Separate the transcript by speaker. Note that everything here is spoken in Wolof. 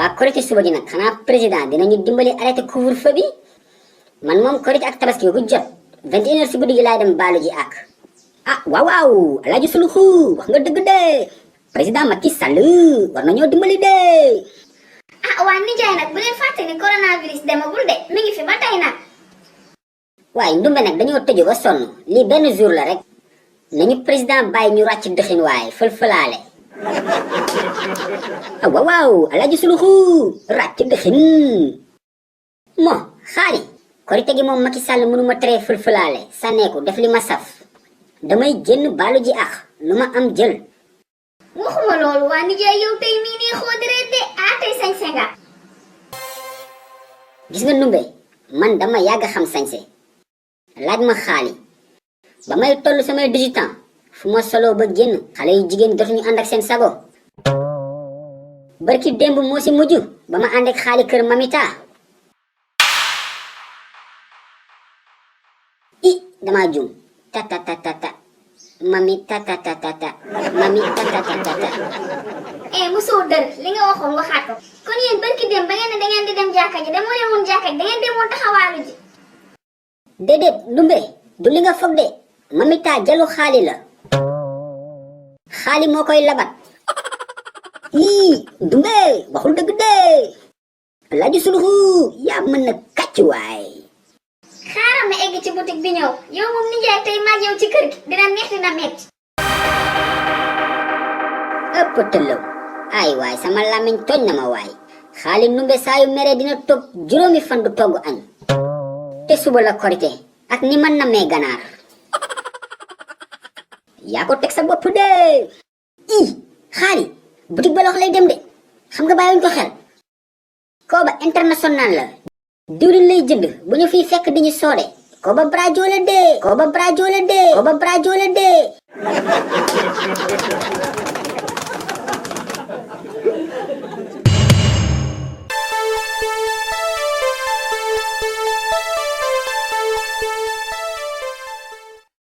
Speaker 1: waa korité suba gi nag xanaa président dinañu dimbali arrêté couvre-feu bi man moom korité ak tabaski ku jot 21h si guddi gi laay dem baalu ji ak ah waaw alaaji suluxu wax nga dëgg de président Macky Sall war nañoo dimbali de.
Speaker 2: ah waa nijaay nag bu leen fàtte ni coronavirus demagul de mi ngi fi ba tey nag.
Speaker 1: waaye ndumbe nag dañoo tëju ba sonn lii benn jour la rek nañu président bàyyi ñu ràcc dëxin waaye fël-fëlaale. ah waaw alaaji suluxu ràcc dëxin mo xaari korite gi moom Macky Sall mënuma tere fël-fëlaale sànneeku def li ma saf damay génn baalu ji ak lu ma am jël.
Speaker 2: waxuma loolu waa nijaay yow tey mii nii xoodireet de tey sañse nga.
Speaker 1: gis nga ndumbe man dama yàgg xam sañse laaj ma xaali ba may toll samay 18 ans fu ma solo ba génn xale yu jigéen dootuñu ànd ak seen sago barki démb moo si mujj ba ma ànd ak xaali kër mamita i dama jum ta mami ta mami ta
Speaker 2: musoo dër li nga waxoon waxaat ko kon yéen barki dem ba ngeen ne da ngeen di dem jàkka ji demoo leen woon jàkka ji da ngeen demoon taxawaalu ji.
Speaker 1: déedéet ndumbe du li nga foog de mamita jalu xaali la xaali moo koy labat ii ndumbe waxul dëgg de alaaji suluxu yaa mën na kàcc waay.
Speaker 2: xaaral ma egg ci boutique bi ñëw yow moom nijaay tey maag yow ci kër gi dina neex dina metti.
Speaker 1: ëpp tëllaw ay waay sama làmmiñ tooñ na ma waay xaali ndumbe saa yu mere dina toog juróomi fan du togg añ te suba la korité ak ni man na mee ganaar yaa ko teg sa bopp de ii xaali boutique ba lox lay dem de xam nga bàyyiwuñ ko xel kooba international la diwlin lay jënd bu ñu fiy fekk di ñu soode kooba brajo la de